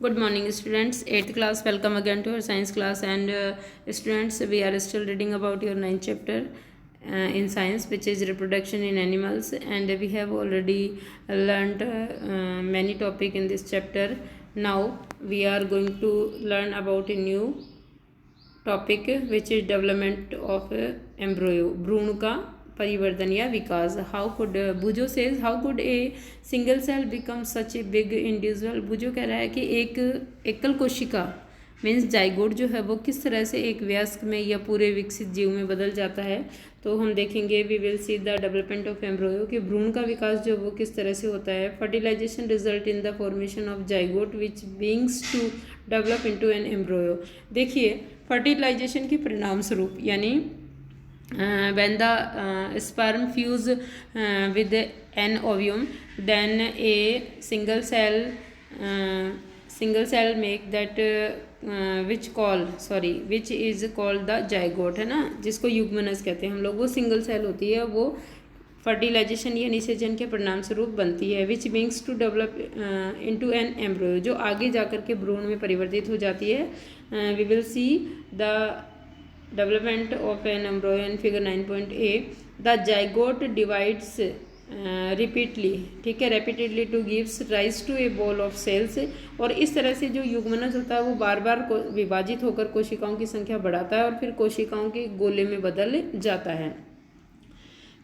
Good morning, students. 8th class, welcome again to our science class. And students, we are still reading about your 9th chapter in science, which is reproduction in animals. And we have already learned many topic in this chapter. Now we are going to learn about a new topic which is development of embryo, भ्रूण का परिवर्तन या विकास. How could Boojho says how could a single cell become such a big individual. Boojho कह रहा है कि एक एकल कोशिका मीन्स जाइगोट जो है वो किस तरह से एक वयस्क में या पूरे विकसित जीव में बदल जाता है. तो हम देखेंगे we will see the development of embryo कि भ्रूण का विकास जो वो किस तरह से होता है. Fertilisation result in the formation of zygote which begins to develop into an embryo. देखिए फर्टिलाइजेशन के परिणाम स्वरूप यानी when the sperm fuse with an ovum, then a single cell make that which is called the zygote है ना, जिसको युग्मनज कहते हैं हम लोग. वो सिंगल सेल होती है, वो फर्टिलाइजेशन या निषेचन के परिणाम स्वरूप बनती है. Which begins to develop into an embryo, जो आगे जाकर के भ्रूण में परिवर्तित हो जाती है. We will see the development of an embryo in figure 9.a. The zygote divides repeatedly, ठीक है, repeatedly to gives rise to a ball of cells. और इस तरह से जो युग्मनज होता है वो बार बार विभाजित होकर कोशिकाओं की संख्या बढ़ाता है और फिर कोशिकाओं के गोले में बदल जाता है.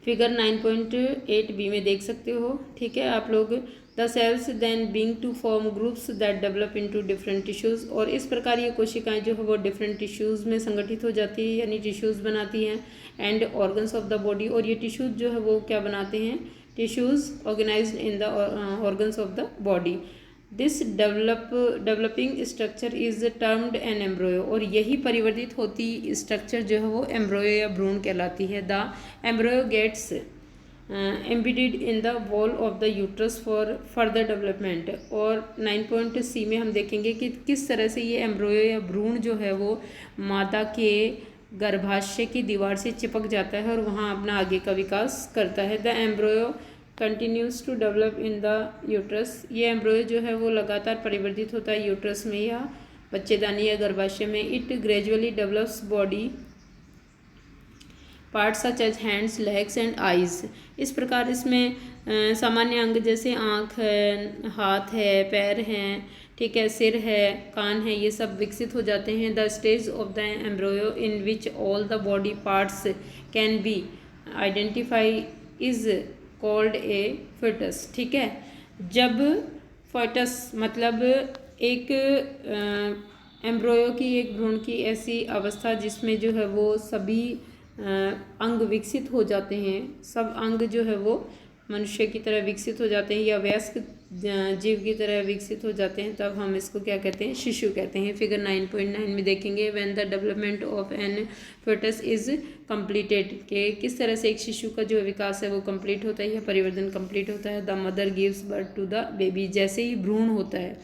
फिगर 9.8b में देख सकते हो, ठीक है आप लोग. द सेल्स देन बिंग to form groups that develop into different tissues. और इस प्रकार ये कोशिकाएं जो है वो डिफरेंट टिश्यूज़ में संगठित हो जाती है यानी टिश्यूज़ बनाती हैं. And organs of the body, और ये टिश्यूज़ जो है वो क्या बनाते हैं, tissues organised in the organs of the body. This developing structure is termed an embryo. और यही परिवर्तित होती स्ट्रक्चर जो है वो एम्ब्रोयो या भ्रूण कहलाती है. The embryo gets embedded in the wall of the uterus for further development. और 9.c में हम देखेंगे कि किस तरह से ये एम्ब्रोयो या भ्रूण जो है वो मादा के गर्भाशय की दीवार से चिपक जाता है और वहाँ अपना आगे का विकास करता है. The embryo continues to develop in the uterus. ये एम्ब्रोयो जो है वो लगातार परिवर्तित होता है यूट्रस में या बच्चेदानी या गर्भाशय में. It gradually develops body part such as hands, legs and eyes. इस प्रकार इसमें सामान्य अंग जैसे आँख है, हाथ है, पैर हैं, ठीक है, सिर है, कान है, ये सब विकसित हो जाते हैं. The stage of the embryo in which all the body parts can be identify is called a foetus. ठीक है, जब फिटस मतलब एक एम्ब्रोयो की, एक भ्रूण की ऐसी अवस्था जिसमें जो है वो सभी अंग विकसित हो जाते हैं, सब अंग जो है वो मनुष्य की तरह विकसित हो जाते हैं या वयस्क जीव की तरह विकसित हो जाते हैं, तब हम इसको क्या कहते हैं, शिशु कहते हैं. फिगर 9.9 में देखेंगे when the development of an foetus is completed, कि किस तरह से एक शिशु का जो विकास है वो कंप्लीट होता है या परिवर्तन कंप्लीट होता है. The mother gives birth to the baby. जैसे ही भ्रूण होता है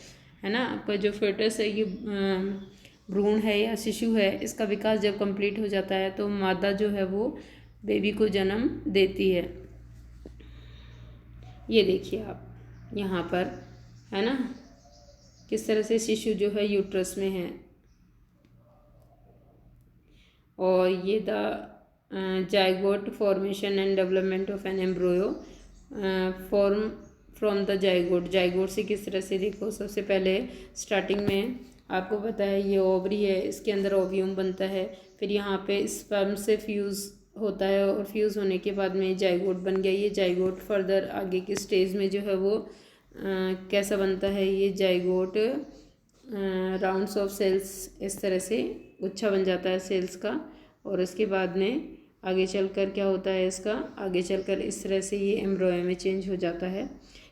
ना, आपका जो फिटस है, ये भ्रूण है या शिशु है, इसका विकास जब कंप्लीट हो जाता है तो मादा जो है वो बेबी को जन्म देती है. ये देखिए आप यहाँ पर, है ना, किस तरह से शिशु जो है यूट्रस में है. और ये the zygote formation and development of an embryo form from the zygote. Zygote से किस तरह से, देखो सबसे पहले स्टार्टिंग में आपको पता है ये ओवरी है, इसके अंदर ओव्यूम बनता है, फिर यहाँ पे स्पर्म से फ्यूज़ होता है और फ्यूज़ होने के बाद में जाइगोट बन गया. ये जाइगोट फर्दर आगे की स्टेज में जो है वो कैसा बनता है, ये जाइगोट राउंड्स ऑफ सेल्स इस तरह से गुच्छा बन जाता है सेल्स का. और उसके बाद में आगे चलकर क्या होता है, इसका आगे चलकर इस तरह से ये एम्ब्रोयो में चेंज हो जाता है.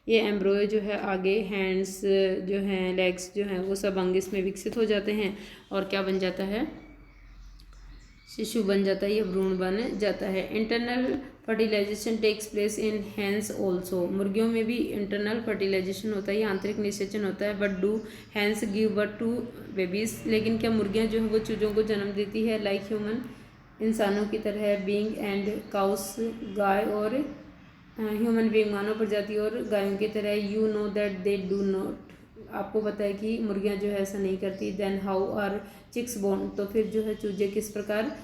ये एम्ब्रोयो जो है आगे हैंड्स जो हैं, लेग्स जो हैं, वो सब अंग इसमें विकसित हो जाते हैं और क्या बन जाता है, शिशु बन जाता है या भ्रूण बन जाता है. Internal fertilisation takes place in hens also. मुर्गियों में भी इंटरनल फर्टिलाइजेशन होता है या आंतरिक निषेचन होता है. But do hens give birth to babies. लेकिन क्या मुर्गियाँ जो है वो चूजों को जन्म देती है लाइक ह्यूमन, इंसानों की तरह, बीइंग एंड काउस, गाय और ह्यूमन बीइंग मानव प्रजाति और गायों की तरह. You know that they do not आपको पता है कि मुर्गियां जो है ऐसा नहीं करती। Then how are chicks born, तो फिर जो है चूजे किस प्रकार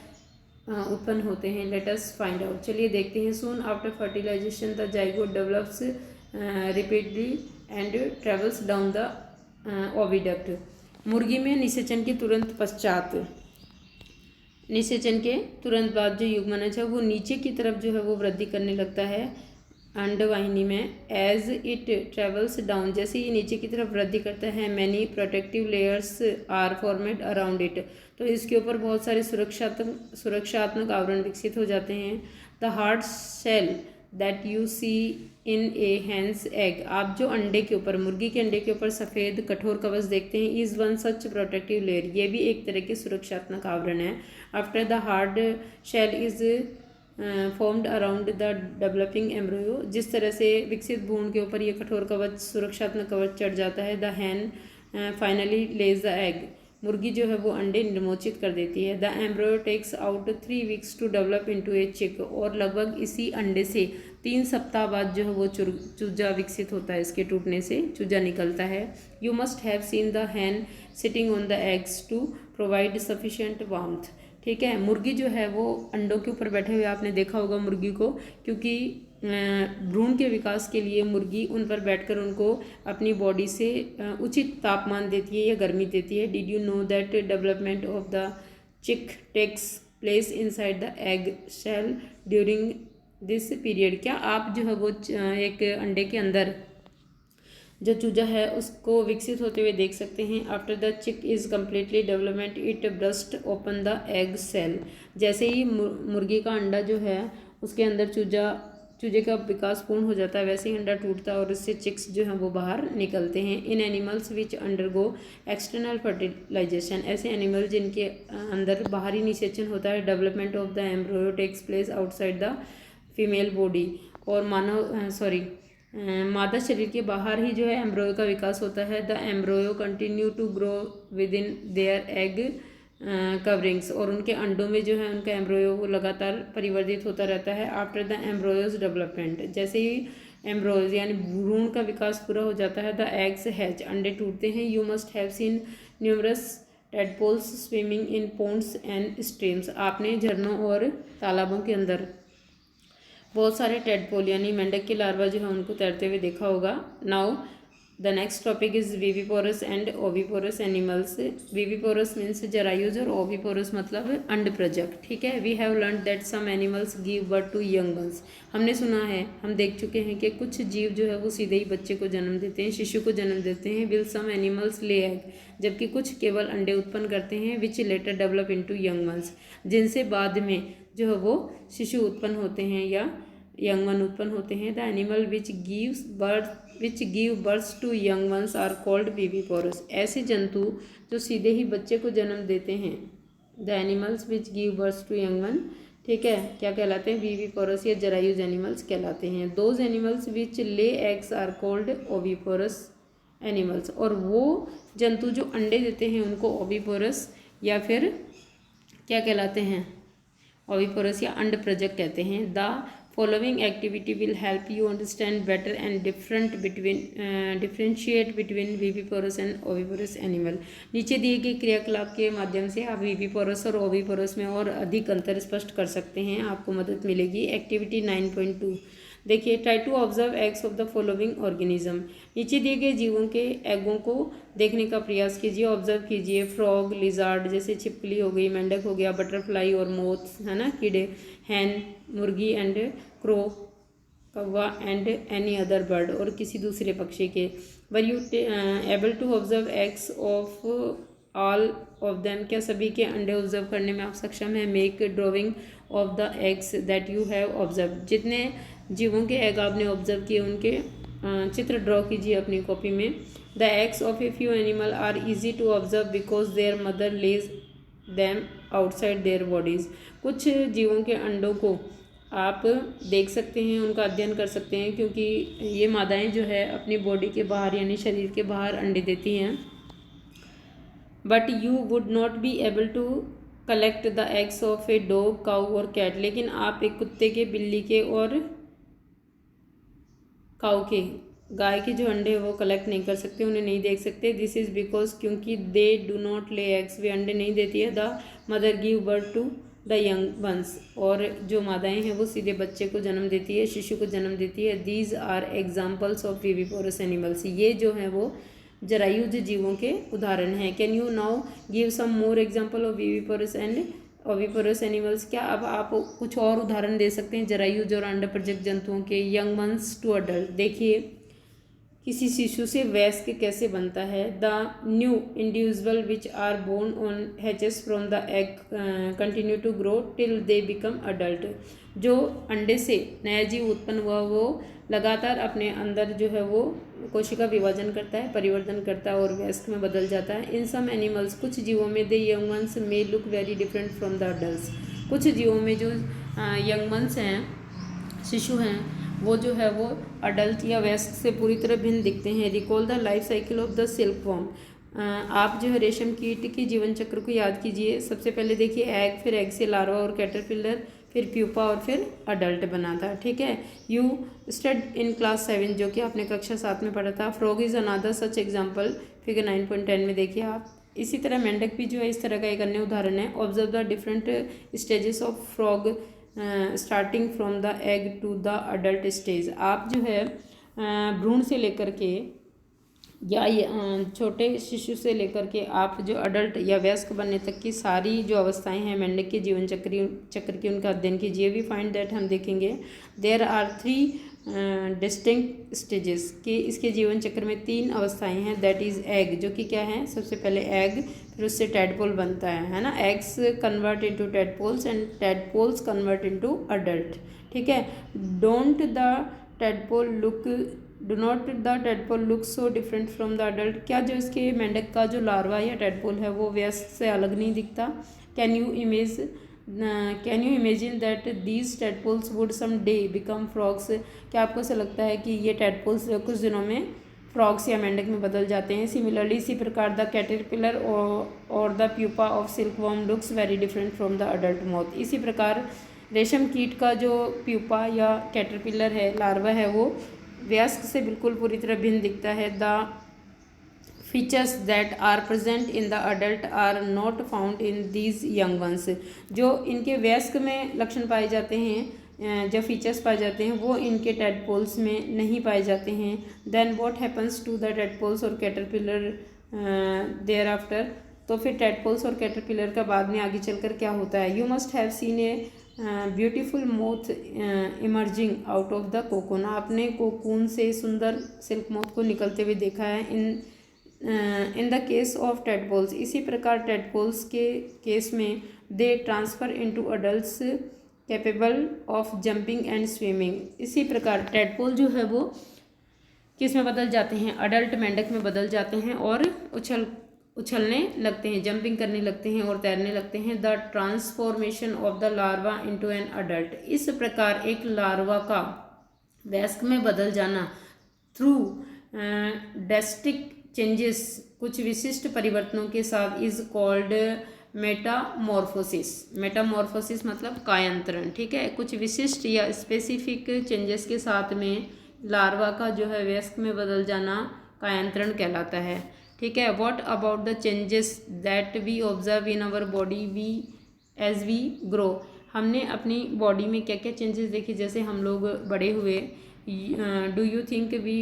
उत्पन्न होते हैं। लेट अस फाइंड आउट, चलिए देखते हैं। Soon after fertilisation the zygote develops repeatedly and travels down the oviduct. मुर्गी में निषेचन के तुरंत पश्चात, निषेचन के तुरंत बाद जो युग्मनज है वो नीचे की तरफ जो है वो वृद्धि करने लगता है अंडवाहिनी में। एज इट ट्रेवल्स डाउन, जैसे ये नीचे की तरफ वृद्धि करता है, many protective layers are formed around it, तो इसके ऊपर बहुत सारे सुरक्षात्मक आवरण विकसित हो जाते हैं। The hard shell that you see in a hen's egg, आप जो अंडे के ऊपर, मुर्गी के अंडे के ऊपर सफ़ेद कठोर कवच देखते हैं, is one such protective layer, ये भी एक तरह के सुरक्षात्मक आवरण है। After the hard shell is formed around the developing embryo, जिस तरह से विकसित भ्रूण के ऊपर ये कठोर कवच, सुरक्षात्मक कवच चढ़ जाता है। The hen finally lays the egg, मुर्गी जो है वो अंडे निर्मोचित कर देती है। The embryo takes out 3 weeks to develop into a chick, और लगभग इसी अंडे से 3 सप्ताह बाद जो है वो चूजा विकसित होता है, इसके टूटने से चूजा निकलता है। You must have seen the hen sitting on the eggs to provide sufficient warmth, ठीक है। मुर्गी जो है वो अंडों के ऊपर बैठे हुए आपने देखा होगा मुर्गी को, क्योंकि भ्रूण के विकास के लिए मुर्गी उन पर बैठकर उनको अपनी बॉडी से उचित तापमान देती है या गर्मी देती है। Did you know that development of the chick takes place inside the egg shell during this period, क्या आप जो है वो एक अंडे के अंदर जो चूजा है उसको विकसित होते हुए देख सकते हैं। After the chick is completely development it burst open the egg shell, जैसे ही मुर्गी का अंडा जो है उसके अंदर चूजे का विकास पूर्ण हो जाता है, वैसे ही अंडा टूटता है और इससे चिक्स जो हैं वो बाहर निकलते हैं। In animals which undergo external fertilisation, ऐसे एनिमल जिनके अंदर बाहरी निषेचन होता है, development of the embryo takes place outside the female body, और मादा शरीर के बाहर ही जो है एम्ब्रियो का विकास होता है। The embryo continue to grow within their egg coverings, और उनके अंडों में जो है उनका एम्ब्रियो वो लगातार परिवर्तित होता रहता है। आफ्टर द एम्ब्रियोज डेवलपमेंट, जैसे ही एम्ब्रियोज यानी भ्रूण का विकास पूरा हो जाता है, द एग्स हैच, अंडे टूटते हैं। You must have seen numerous tadpoles swimming in ponds and streams, आपने झरनों और तालाबों के अंदर बहुत सारे टेडपोल यानी मेंढक के लार्वा जो है उनको तैरते हुए देखा होगा। Now the next topic is viviparous and oviparous animals. Viviparous means जरायुज और ओविपोरस मतलब अंडप्रजक, ठीक है। We have learn that some animals give birth to young ones, हमने सुना है, हम देख चुके हैं कि कुछ जीव जो है वो सीधे ही बच्चे को जन्म देते हैं, शिशु को जन्म देते हैं। While some animals lay egg, जबकि कुछ केवल अंडे उत्पन्न करते हैं। Which later develop into young ones, जिनसे बाद में जो है वो शिशु उत्पन्न होते हैं या यंग वन उत्पन्न होते हैं। The animal which give birth to young ones are called viviparous, ऐसे जंतु जो सीधे ही बच्चे को जन्म देते हैं, the animals which give birth to young one, ठीक है, क्या कहलाते हैं? विविपोरस या जरायुज एनिमल्स कहलाते हैं। Those animals which lay eggs are called oviparous animals, और वो जंतु जो अंडे देते हैं उनको ओविपोरस या फिर क्या कहलाते हैं? ओविपोरस या अंडप्रजक कहते हैं। The following activity will help you understand better and differentiate between viviparous and oviparous animal. नीचे दिए गए क्रियाकलाप के माध्यम से आप विविपोरस और ओविपोरस में और अधिक अंतर स्पष्ट कर सकते हैं, आपको मदद मिलेगी। एक्टिविटी 9.2 देखिए, try to observe eggs of the following organism. नीचे दिए गए जीवों के एगों को देखने का प्रयास कीजिए, ऑब्जर्व कीजिए। फ्रॉग, लिजार्ड जैसे छिपकली हो गई, मेंढक हो गया, बटरफ्लाई और मोथ है ना, कीड़े, हैन मुर्गी एंड क्रो कौवा एंड एनी अदर बर्ड, और किसी दूसरे पक्षी के। Were you able to observe eggs of all of them, क्या सभी के अंडे ऑब्जर्व करने में आप सक्षम हैं? Make drying of the eggs that you have observe, जितने जीवों के एग आपने ऑब्जर्व किए उनके चित्र ड्रॉ कीजिए अपनी कॉपी में। The eggs of a few animal are easy to observe because their mother lays them outside their bodies, कुछ जीवों के अंडों को आप देख सकते हैं, उनका अध्ययन कर सकते हैं, क्योंकि ये मादाएं जो है अपनी बॉडी के बाहर यानी शरीर के बाहर अंडे देती हैं। But you would not be able to collect the eggs of a dog, cow और कैट, लेकिन आप एक कुत्ते के, बिल्ली के और काऊ के गाय के जो अंडे वो कलेक्ट नहीं कर सकते, उन्हें नहीं देख सकते। दिस इज़ बिकॉज क्योंकि they do not lay eggs, वे अंडे नहीं देती है। The mother give birth to the young ones, और जो मादाएं हैं वो सीधे बच्चे को जन्म देती है, शिशु को जन्म देती है। These are examples of viviparous animals, ये जो है वो जरायुज जीवों के उदाहरण हैं। Can you now give some more example of viviparous and oviparous animals, क्या अब आप कुछ और उदाहरण दे सकते हैं जरायुज और अंडप्रजक जंतुओं के। यंग वंस टू अडल्ट, देखिए किसी शिशु से वयस्क कैसे बनता है। The new individual which are born on hatches from the egg continue to grow till they become adult, जो अंडे से नया जीव उत्पन्न हुआ वो लगातार अपने अंदर जो है वो कोशिका विभाजन करता है, परिवर्तन करता है और वयस्क में बदल जाता है। इन सम एनिमल्स, कुछ जीवों में the young once may look very different from the adults, कुछ जीवों में जो यंग वंस हैं, शिशु हैं, वो जो है वो अडल्ट या वयस्क से पूरी तरह भिन्न दिखते हैं। Recall the life cycle of the silk worm, आप जो है रेशम कीट की जीवन चक्र को याद कीजिए। सबसे पहले देखिए एग, फिर एग से लार्वा और कैटरपिलर, फिर प्यूपा और फिर अडल्ट बना था। ठीक है, यू स्टड इन क्लास 7, जो कि आपने कक्षा 7 में पढ़ा था। Frog is another such example, figure 9.10 में देखिए आप। इसी तरह मेंढक भी जो है इस तरह का एक अन्य उदाहरण है। Observe the different stages of frog starting from the egg to the adult stage, आप जो है भ्रूण से लेकर के या छोटे शिशु से लेकर के आप जो अडल्ट या वयस्क बनने तक की सारी जो अवस्थाएं हैं मेंढक के जीवन चक्र की, उनका अध्ययन कीजिए। वी फाइंड दैट, हम देखेंगे देयर आर 3 डिस्टिंक्ट स्टेजेस, कि इसके जीवन चक्र में 3 अवस्थाएं हैं। दैट इज़ एग, जो कि क्या है, सबसे पहले एग, फिर उससे टैडपोल बनता है ना। Eggs convert into tadpoles and tadpoles convert into adult. ठीक है, don't the tadpole look so different from the adult, क्या जो इसके मेंढक का जो लार्वा या टैडपोल है वो वयस्क से अलग नहीं दिखता। Can you imagine that these tadpoles would some day become frogs, क्या आपको ऐसा लगता है कि ये टैडपोल्स कुछ दिनों में फ्रॉग्स या मेंढक में बदल जाते हैं। सिमिलरली, इसी प्रकार द कैटरपिलर और the pupa of silkworm looks very different from the adult moth, इसी प्रकार रेशम कीट का जो प्यूपा या कैटरपिलर है, लार्वा है, वो वयस्क से बिल्कुल पूरी तरह भिन्न दिखता है। The features that are present in the adult are not found in these young ones, जो इनके वयस्क में लक्षण पाए जाते हैं, जो फीचर्स पाए जाते हैं वो इनके टैडपोल्स में नहीं पाए जाते हैं। Then what happens to the tadpoles और कैटरपिलर देयर आफ्टर, तो फिर टैडपोल्स और कैटरपिलर का बाद में आगे चलकर क्या होता है। You must have seen a beautiful moth emerging out of the cocoon, आपने कोकून से सुंदर सिल्क मोथ को निकलते हुए देखा है। In the case of tadpoles, इसी प्रकार टैडपोल्स के केस में they transfer into adults capable of jumping and swimming, इसी प्रकार टैडपोल जो है वो किस में बदल जाते हैं, अडल्ट मेंढक में बदल जाते हैं और उछलने लगते हैं, जंपिंग करने लगते हैं और तैरने लगते हैं। The transformation of the larva into an adult, इस प्रकार एक लार्वा का वयस्क में बदल जाना थ्रू ड्रास्टिक चेंजेस, कुछ विशिष्ट परिवर्तनों के साथ, इज कॉल्ड मेटामॉर्फोसिस। मेटामॉर्फोसिस मतलब कायांतरण। ठीक है, कुछ विशिष्ट या स्पेसिफिक चेंजेस के साथ में लार्वा का जो है वयस्क में बदल जाना कायांतरण कहलाता है। ठीक है, what about the changes that we observe in our body as we grow, हमने अपनी बॉडी में क्या क्या चेंजेस देखे जैसे हम लोग बड़े हुए। Do you think we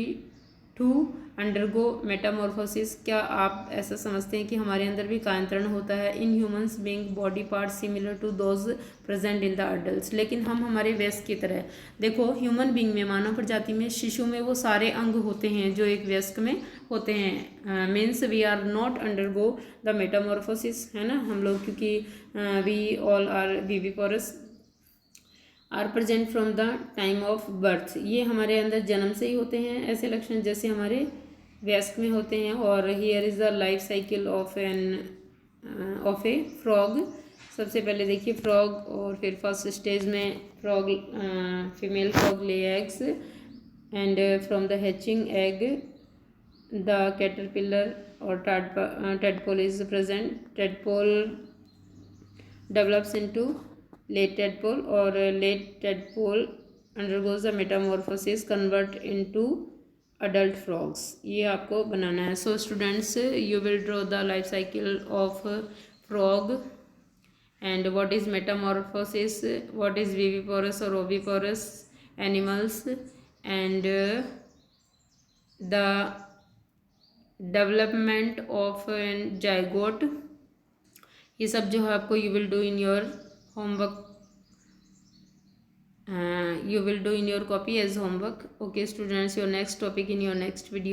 too undergo metamorphosis, क्या आप ऐसा समझते हैं कि हमारे अंदर भी कायांतरण होता है। In humans being body part similar to those present in the adults, लेकिन हम हमारे वयस्क की तरह, देखो ह्यूमन बीइंग में, मानव प्रजाति में, शिशु में वो सारे अंग होते हैं जो एक वयस्क में होते हैं। Means we are not undergo the metamorphosis, है ना, हम लोग क्योंकि we all are viviparous are present from the time of birth, ये हमारे अंदर जन्म से ही होते हैं ऐसे लक्षण जैसे हमारे वयस्क में होते हैं। और here is the life cycle of A frog. सबसे पहले देखिए फ्रॉग, और फिर फर्स्ट स्टेज में frog, female frog lay eggs and from the hatching egg the caterpillar और tadpole is present. Tadpole develops into late tadpole, or late tadpole undergoes a metamorphosis, convert into adult frogs, ये आपको बनाना है. So students, you will draw the life cycle of frog and what is metamorphosis, what is viviparous or oviparous animals, and the development of zygote. ये सब जो है आपको you will do in your homework, you will do in your copy as homework. Okay students, your next topic in your next video.